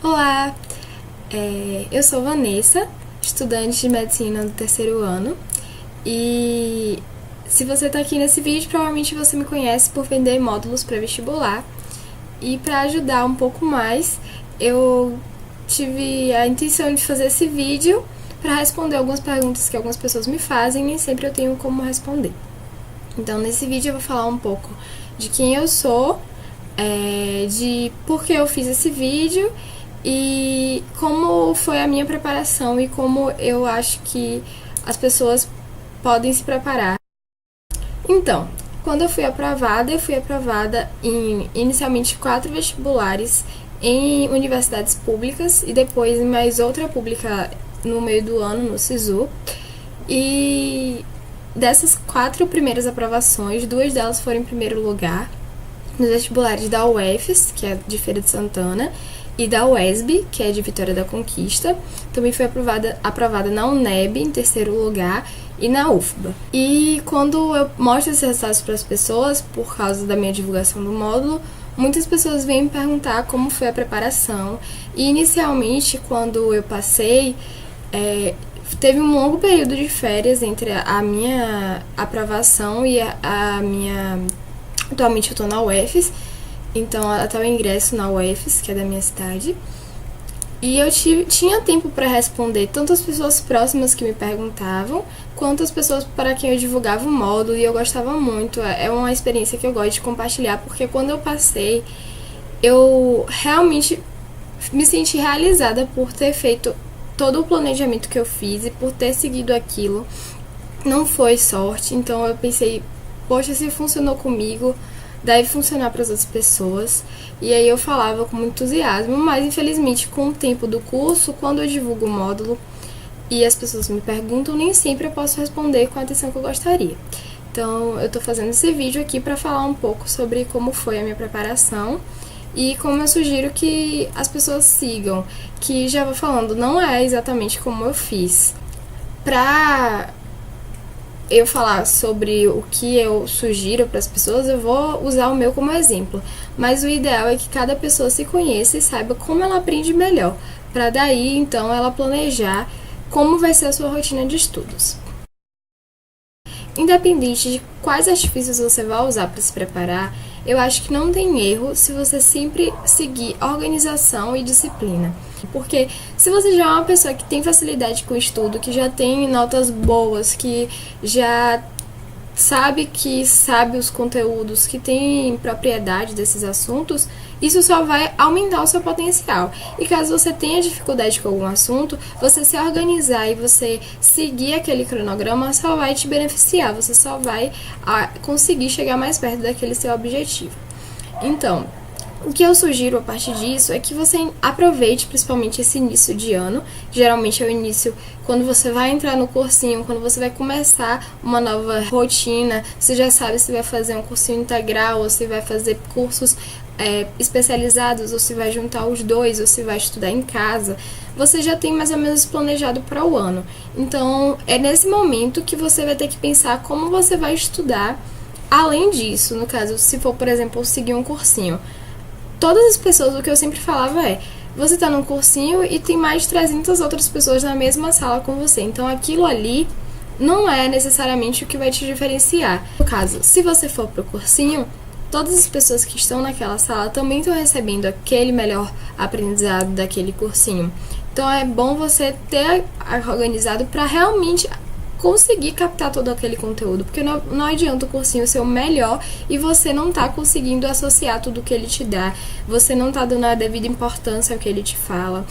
Olá, eu sou Vanessa, estudante de medicina do terceiro ano, e se você está aqui nesse vídeo, provavelmente você me conhece por vender módulos para vestibular. E para ajudar um pouco mais, eu tive a intenção de fazer esse vídeo para responder algumas perguntas que algumas pessoas me fazem e nem sempre eu tenho como responder. Então, nesse vídeo eu vou falar um pouco de quem eu sou, de por que eu fiz esse vídeo e como foi a minha preparação e como eu acho que as pessoas podem se preparar. Então, quando eu fui aprovada em inicialmente 4 vestibulares em universidades públicas e depois em mais outra pública no meio do ano, no SISU. E dessas 4 primeiras aprovações, 2 delas foram em primeiro lugar nos vestibulares da UFES, que é de Feira de Santana, e da UESB, que é de Vitória da Conquista. Também foi aprovada na UNEB, em terceiro lugar, e na UFBA. E quando eu mostro esses resultados para as pessoas, por causa da minha divulgação do módulo, muitas pessoas vêm me perguntar como foi a preparação. E inicialmente, quando eu passei, teve um longo período de férias entre a minha aprovação e a minha... Atualmente eu estou na UFES, então até o ingresso na UFES, que é da minha cidade. E eu tinha tempo para responder tanto as pessoas próximas que me perguntavam, quanto as pessoas para quem eu divulgava o módulo, e eu gostava muito. É uma experiência que eu gosto de compartilhar, porque quando eu passei, eu realmente me senti realizada por ter feito todo o planejamento que eu fiz e por ter seguido aquilo. Não foi sorte, então eu pensei, poxa, se funcionou comigo, deve funcionar para as outras pessoas. E aí eu falava com muito entusiasmo, mas infelizmente com o tempo do curso, quando eu divulgo o módulo e as pessoas me perguntam, nem sempre eu posso responder com a atenção que eu gostaria. Então eu tô fazendo esse vídeo aqui para falar um pouco sobre como foi a minha preparação e como eu sugiro que as pessoas sigam, que já vou falando, não é exatamente como eu fiz. Pra eu falar sobre o que eu sugiro para as pessoas, eu vou usar o meu como exemplo. Mas o ideal é que cada pessoa se conheça e saiba como ela aprende melhor, para daí, então, ela planejar como vai ser a sua rotina de estudos. Independente de quais artifícios você vai usar para se preparar, eu acho que não tem erro se você sempre seguir organização e disciplina. Porque se você já é uma pessoa que tem facilidade com o estudo, que já tem notas boas, que já sabe os conteúdos, que tem propriedade desses assuntos, isso só vai aumentar o seu potencial. E caso você tenha dificuldade com algum assunto, você se organizar e você seguir aquele cronograma só vai te beneficiar, você só vai conseguir chegar mais perto daquele seu objetivo. Então, o que eu sugiro a partir disso é que você aproveite principalmente esse início de ano. Geralmente é o início quando você vai entrar no cursinho, quando você vai começar uma nova rotina. Você já sabe se vai fazer um cursinho integral ou se vai fazer cursos especializados, ou se vai juntar os dois, ou se vai estudar em casa. Você já tem mais ou menos planejado para o ano. Então é nesse momento que você vai ter que pensar como você vai estudar. Além disso, no caso, se for, por exemplo, seguir um cursinho, todas as pessoas, o que eu sempre falava é, você tá num cursinho e tem mais de 300 outras pessoas na mesma sala com você. Então aquilo ali não é necessariamente o que vai te diferenciar. No caso, se você for pro cursinho, todas as pessoas que estão naquela sala também estão recebendo aquele melhor aprendizado daquele cursinho. Então é bom você ter organizado para realmente conseguir captar todo aquele conteúdo, porque não adianta o cursinho ser o melhor e você não tá conseguindo associar tudo que ele te dá, você não tá dando a devida importância ao que ele te fala.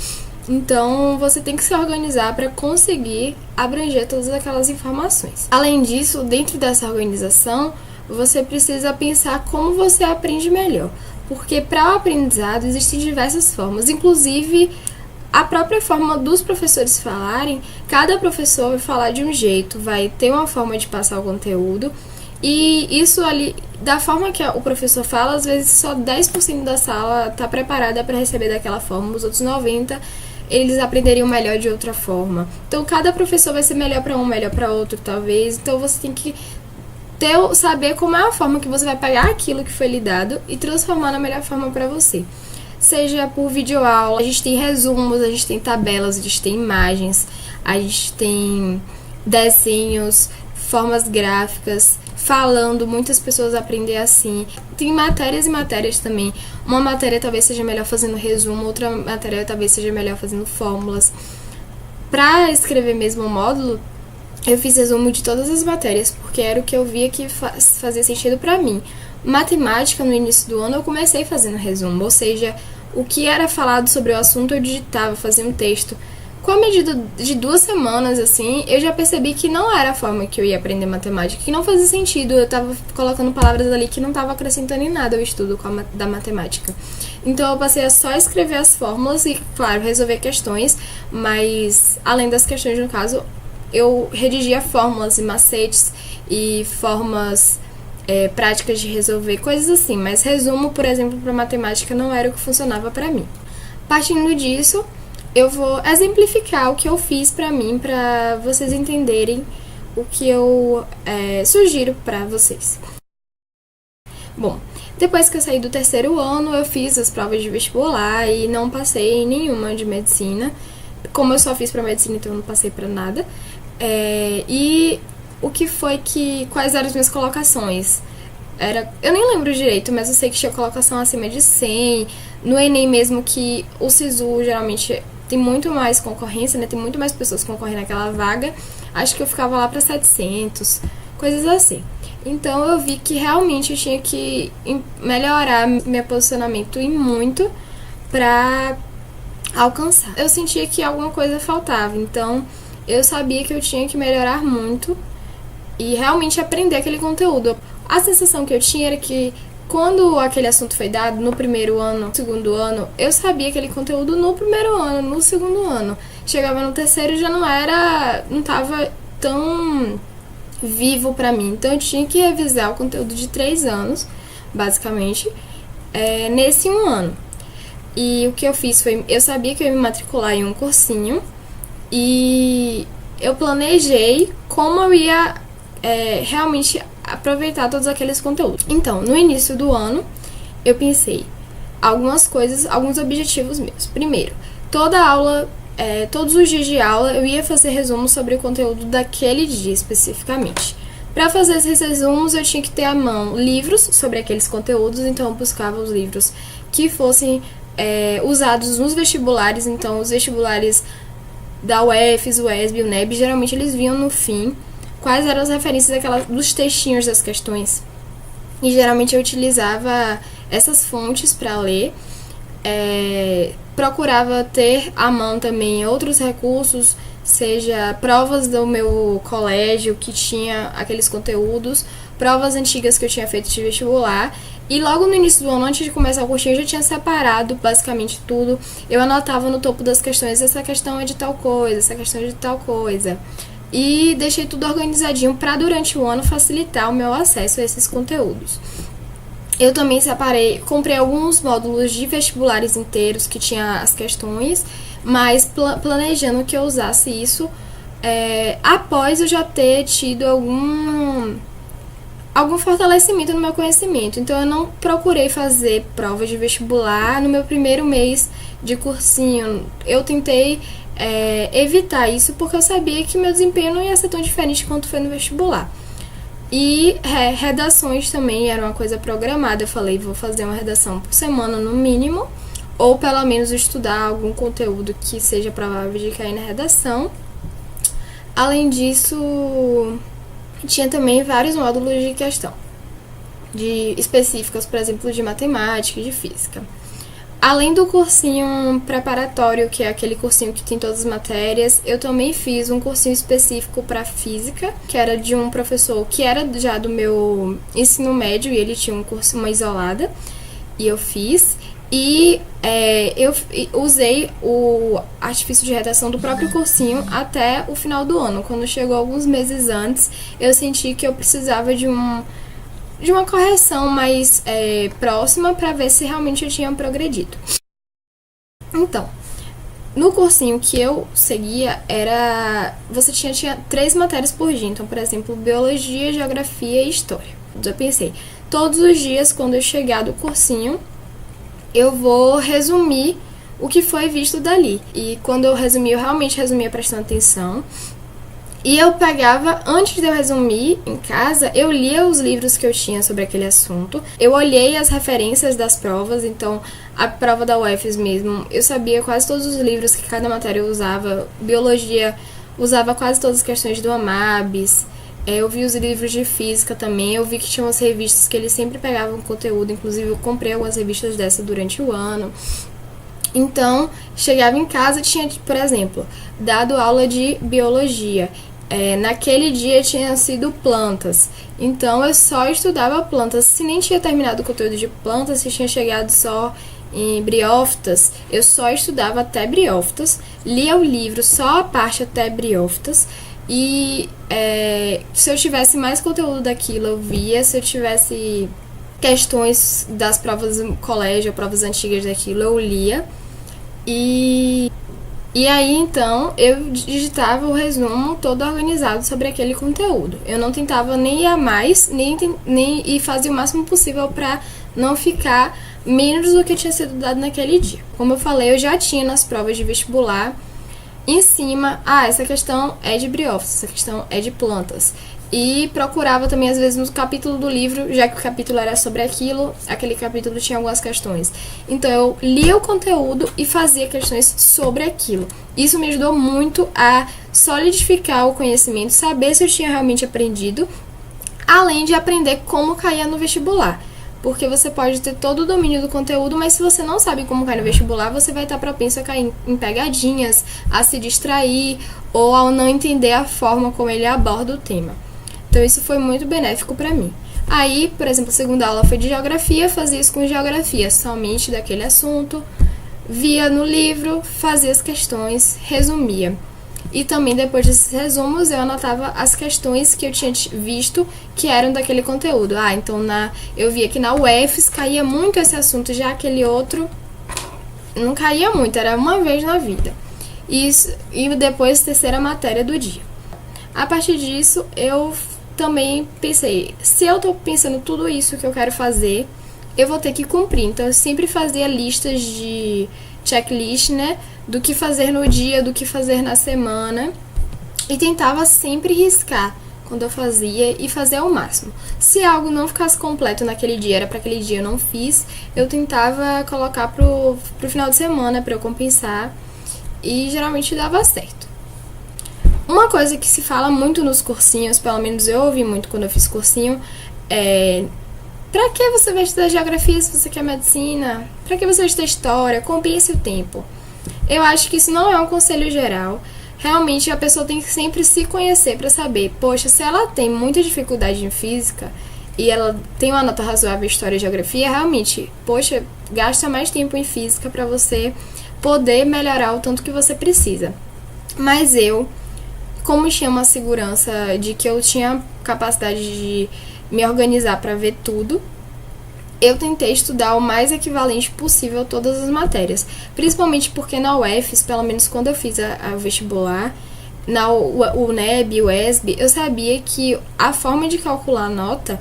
Então você tem que se organizar para conseguir abranger todas aquelas informações. Além disso, dentro dessa organização, você precisa pensar como você aprende melhor, porque para o aprendizado existem diversas formas, inclusive a própria forma dos professores falarem. Cada professor vai falar de um jeito, vai ter uma forma de passar o conteúdo, e isso ali, da forma que o professor fala, às vezes só 10% da sala está preparada para receber daquela forma, os outros 90% eles aprenderiam melhor de outra forma. Então cada professor vai ser melhor para um, melhor para outro, talvez. Então você tem que saber como é a forma que você vai pegar aquilo que foi lhe dado e transformar na melhor forma para você. seja por videoaula. A gente tem resumos, a gente tem tabelas, a gente tem imagens, a gente tem desenhos, formas gráficas, falando, muitas pessoas aprendem assim. Tem matérias e matérias também. Uma matéria talvez seja melhor fazendo resumo, outra matéria talvez seja melhor fazendo fórmulas. Para escrever mesmo o módulo, eu fiz resumo de todas as matérias, porque era o que eu via que fazia sentido para mim. Matemática, no início do ano, eu comecei fazendo resumo, ou seja, o que era falado sobre o assunto eu digitava, fazia um texto. Com a medida de 2 semanas, assim, eu já percebi que não era a forma que eu ia aprender matemática, que não fazia sentido, eu tava colocando palavras ali que não tava acrescentando em nada ao estudo da matemática. Então eu passei a só escrever as fórmulas e, claro, resolver questões, mas além das questões, no caso, eu redigia fórmulas e macetes e formas práticas de resolver, coisas assim, mas resumo, por exemplo, para matemática não era o que funcionava para mim. Partindo disso, eu vou exemplificar o que eu fiz para mim, para vocês entenderem o que eu sugiro para vocês. Bom, depois que eu saí do 3º ano, eu fiz as provas de vestibular e não passei em nenhuma de medicina. Como eu só fiz para medicina, então eu não passei para nada. E o que foi quais eram as minhas colocações? Eu nem lembro direito, mas eu sei que tinha colocação acima de 100. No Enem mesmo, que o SISU geralmente tem muito mais concorrência, né? Tem muito mais pessoas concorrendo naquela vaga. Acho que eu ficava lá para 700, coisas assim. Então eu vi que realmente eu tinha que melhorar meu posicionamento e muito para alcançar. Eu sentia que alguma coisa faltava, então eu sabia que eu tinha que melhorar muito e realmente aprender aquele conteúdo. A sensação que eu tinha era que quando aquele assunto foi dado no 1º ano, no 2º ano, eu sabia aquele conteúdo no 1º ano, no 2º ano. Chegava no 3º já não estava tão vivo pra mim. Então eu tinha que revisar o conteúdo de 3 anos, basicamente, nesse 1 ano. E o que eu fiz foi, eu sabia que eu ia me matricular em um cursinho e eu planejei como eu ia realmente aproveitar todos aqueles conteúdos. Então, no início do ano, eu pensei algumas coisas, alguns objetivos meus. Primeiro, toda aula, todos os dias de aula, eu ia fazer resumos sobre o conteúdo daquele dia especificamente. Para fazer esses resumos, eu tinha que ter à mão livros sobre aqueles conteúdos, então eu buscava os livros que fossem usados nos vestibulares. Então, os vestibulares da UFES, UESB, UNEB, geralmente eles vinham no fim quais eram as referências dos textinhos das questões. E geralmente eu utilizava essas fontes para ler. Procurava ter à mão também outros recursos, seja provas do meu colégio que tinha aqueles conteúdos, provas antigas que eu tinha feito de vestibular. E logo no início do ano, antes de começar o cursinho, eu já tinha separado basicamente tudo. Eu anotava no topo das questões, essa questão é de tal coisa, essa questão é de tal coisa. E deixei tudo organizadinho para durante o ano facilitar o meu acesso a esses conteúdos. Eu também comprei alguns módulos de vestibulares inteiros que tinha as questões, mas planejando que eu usasse isso após eu já ter tido algum fortalecimento no meu conhecimento. Então eu não procurei fazer prova de vestibular no meu primeiro mês de cursinho. Eu tentei evitar isso porque eu sabia que meu desempenho não ia ser tão diferente quanto foi no vestibular. E redações também era uma coisa programada. Eu falei, vou fazer uma redação por semana no mínimo, ou pelo menos estudar algum conteúdo que seja provável de cair na redação. Além disso, tinha também vários módulos de questão específicos, por exemplo, de matemática e de física. Além do cursinho preparatório, que é aquele cursinho que tem todas as matérias, eu também fiz um cursinho específico para física, que era de um professor que era já do meu ensino médio, e ele tinha uma isolada, e eu fiz. E eu usei o artifício de redação do próprio cursinho até o final do ano. Quando chegou alguns meses antes, eu senti que eu precisava de uma correção mais próxima para ver se realmente eu tinha progredido. Então, no cursinho que eu seguia, você tinha 3 matérias por dia. Então, por exemplo, biologia, geografia e história. Eu pensei, todos os dias, quando eu chegar do cursinho, eu vou resumir o que foi visto dali. E quando eu resumi, eu realmente resumia prestando atenção. E eu pegava, antes de eu resumir em casa, eu lia os livros que eu tinha sobre aquele assunto. Eu olhei as referências das provas, então a prova da UFES mesmo, eu sabia quase todos os livros que cada matéria usava. Biologia usava quase todas as questões do Amabis. Eu vi os livros de física também, eu vi que tinha umas revistas que eles sempre pegavam conteúdo, inclusive eu comprei algumas revistas dessa durante o ano. Então, chegava em casa, tinha, por exemplo, dado aula de biologia. Naquele dia tinha sido plantas, então eu só estudava plantas. Se nem tinha terminado o conteúdo de plantas, se tinha chegado só em briófitas, eu só estudava até briófitas, lia o livro só a parte até briófitas. E se eu tivesse mais conteúdo daquilo, eu via. Se eu tivesse questões das provas do colégio, provas antigas daquilo, eu lia. E aí, então, eu digitava o resumo todo organizado sobre aquele conteúdo. Eu não tentava nem ir a mais, nem fazia o máximo possível para não ficar menos do que tinha sido dado naquele dia. Como eu falei, eu já tinha nas provas de vestibular, em cima, essa questão é de briófitas, essa questão é de plantas. E procurava também, às vezes, no capítulo do livro, já que o capítulo era sobre aquilo, aquele capítulo tinha algumas questões. Então, eu lia o conteúdo e fazia questões sobre aquilo. Isso me ajudou muito a solidificar o conhecimento, saber se eu tinha realmente aprendido, além de aprender como caía no vestibular. Porque você pode ter todo o domínio do conteúdo, mas se você não sabe como cair no vestibular, você vai estar propenso a cair em pegadinhas, a se distrair ou a não entender a forma como ele aborda o tema. Então, isso foi muito benéfico para mim. Aí, por exemplo, a segunda aula foi de geografia, fazia isso com geografia, somente daquele assunto, via no livro, fazia as questões, resumia. E também, depois desses resumos, eu anotava as questões que eu tinha visto que eram daquele conteúdo. Então eu via que na UFES caía muito esse assunto, já aquele outro não caía muito, era uma vez na vida. E depois, terceira matéria do dia. A partir disso, eu também pensei, se eu tô pensando tudo isso que eu quero fazer, eu vou ter que cumprir. Então, eu sempre fazia listas de checklist, né? Do que fazer no dia, do que fazer na semana. E tentava sempre riscar quando eu fazia e fazer ao máximo. Se algo não ficasse completo naquele dia, era para aquele dia eu não fiz, eu tentava colocar pro final de semana para eu compensar. E geralmente dava certo. Uma coisa que se fala muito nos cursinhos, pelo menos eu ouvi muito quando eu fiz cursinho, pra que você vai estudar geografia se você quer medicina? Pra que você vai estudar história? Compense o tempo. Eu acho que isso não é um conselho geral. Realmente a pessoa tem que sempre se conhecer pra saber, poxa, se ela tem muita dificuldade em física e ela tem uma nota razoável em história e geografia, realmente, poxa, gasta mais tempo em física pra você poder melhorar o tanto que você precisa. Mas eu, como tinha uma segurança de que eu tinha capacidade de me organizar para ver tudo, eu tentei estudar o mais equivalente possível todas as matérias. Principalmente porque na UFES, pelo menos quando eu fiz o vestibular, na UNEB, UESB, eu sabia que a forma de calcular a nota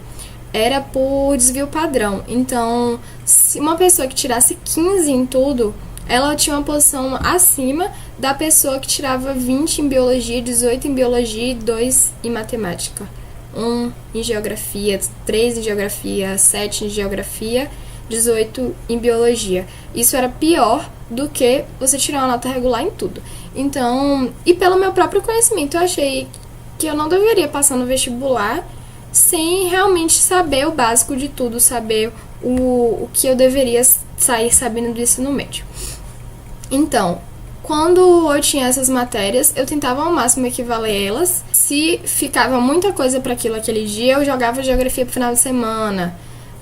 era por desvio padrão. Então, se uma pessoa que tirasse 15 em tudo, ela tinha uma posição acima da pessoa que tirava 20 em biologia, 18 em biologia e 2 em matemática. 1 em geografia, 3 em geografia, 7 em geografia, 18 em biologia. Isso era pior do que você tirar uma nota regular em tudo. Então, e pelo meu próprio conhecimento, eu achei que eu não deveria passar no vestibular sem realmente saber o básico de tudo, saber o que eu deveria sair sabendo do ensino médio. Então, quando eu tinha essas matérias, eu tentava ao máximo equivaler elas. Se ficava muita coisa para aquele dia, eu jogava geografia pro final de semana.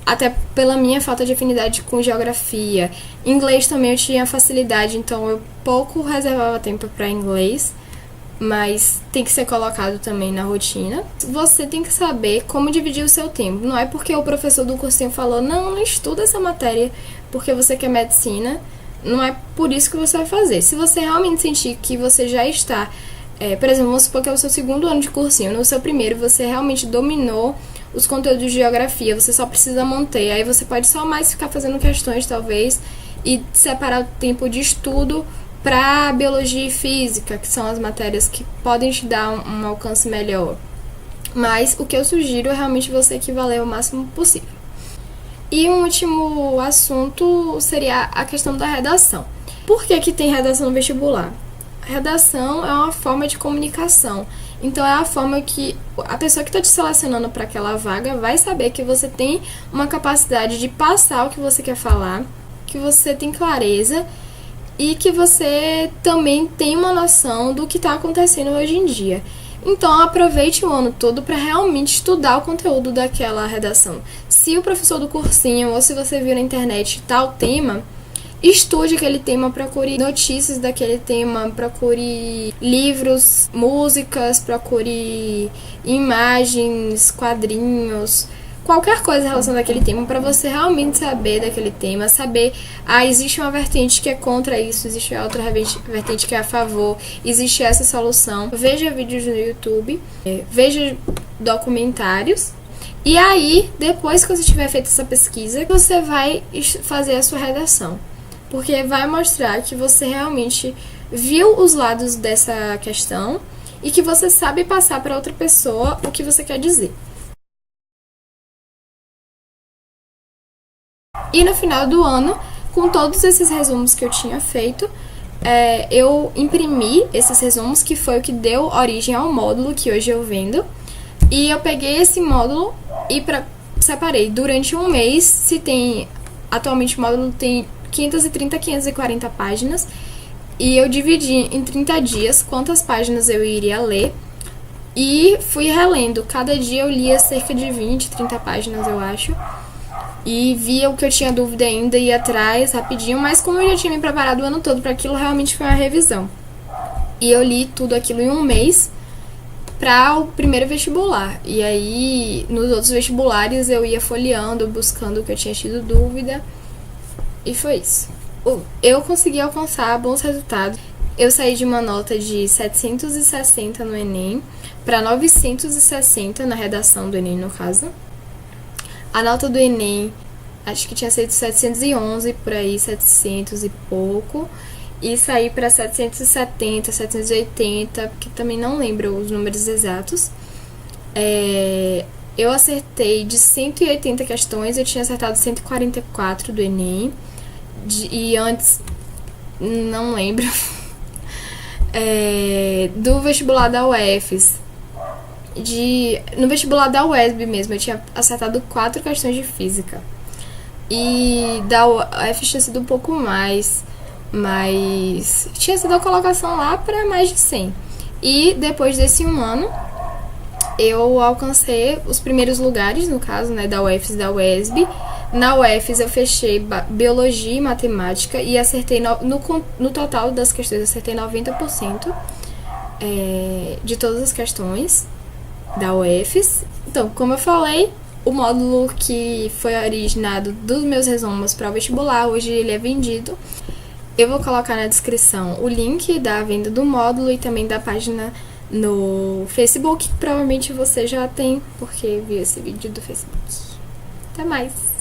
Até pela minha falta de afinidade com geografia. Inglês também eu tinha facilidade, então eu pouco reservava tempo para inglês. Mas tem que ser colocado também na rotina. Você tem que saber como dividir o seu tempo. Não é porque o professor do cursinho falou, não estuda essa matéria porque você quer medicina. Não é por isso que você vai fazer. Se você realmente sentir que você já está, por exemplo, vamos supor que é o seu segundo ano de cursinho, no seu primeiro você realmente dominou os conteúdos de geografia, você só precisa manter, aí você pode só mais ficar fazendo questões, talvez, e separar o tempo de estudo para biologia e física, que são as matérias que podem te dar um alcance melhor. Mas o que eu sugiro é realmente você equivaler o máximo possível. E um último assunto seria a questão da redação. Por que tem redação no vestibular? A redação é uma forma de comunicação. Então é a forma que a pessoa que está te selecionando para aquela vaga vai saber que você tem uma capacidade de passar o que você quer falar, que você tem clareza e que você também tem uma noção do que está acontecendo hoje em dia. Então aproveite o ano todo para realmente estudar o conteúdo daquela redação. Se o professor do cursinho ou se você viu na internet tal tema, estude aquele tema, procure notícias daquele tema, procure livros, músicas, procure imagens, quadrinhos, qualquer coisa relacionada àquele tema para você realmente saber daquele tema, saber, existe uma vertente que é contra isso, existe outra vertente que é a favor, existe essa solução. Veja vídeos no YouTube, veja documentários. E aí, depois que você tiver feito essa pesquisa, você vai fazer a sua redação. Porque vai mostrar que você realmente viu os lados dessa questão e que você sabe passar para outra pessoa o que você quer dizer. E no final do ano, com todos esses resumos que eu tinha feito, eu imprimi esses resumos, que foi o que deu origem ao módulo que hoje eu vendo. E eu peguei esse módulo e separei durante um mês. Atualmente o módulo tem 530, 540 páginas. E eu dividi em 30 dias quantas páginas eu iria ler. E fui relendo. Cada dia eu lia cerca de 20, 30 páginas, eu acho. E via o que eu tinha dúvida ainda, ia atrás rapidinho. Mas como eu já tinha me preparado o ano todo para aquilo, realmente foi uma revisão. E eu li tudo aquilo em um mês para o primeiro vestibular. E aí, nos outros vestibulares, eu ia folheando, buscando o que eu tinha tido dúvida. E foi isso. Eu consegui alcançar bons resultados. Eu saí de uma nota de 760 no Enem para 960 na redação do Enem, no caso. A nota do Enem, acho que tinha sido 711, por aí, 700 e pouco. E saí para 770, 780, que também não lembro os números exatos. Eu acertei de 180 questões, eu tinha acertado 144 do Enem. E antes, não lembro. Do vestibular da UFES. No vestibular da UESB mesmo, eu tinha acertado 4 questões de física. E da UFES tinha sido um pouco mais, mas tinha sido a colocação lá para mais de 100. E depois desse um ano, eu alcancei os primeiros lugares, no caso, né, da UFES e da UESB. Na UFES eu fechei biologia e matemática e acertei no total das questões, acertei 90% de todas as questões da UFES. Então, como eu falei, o módulo que foi originado dos meus resumos para o vestibular, hoje ele é vendido. Eu vou colocar na descrição o link da venda do módulo e também da página no Facebook, que provavelmente você já tem, porque viu esse vídeo do Facebook. Até mais!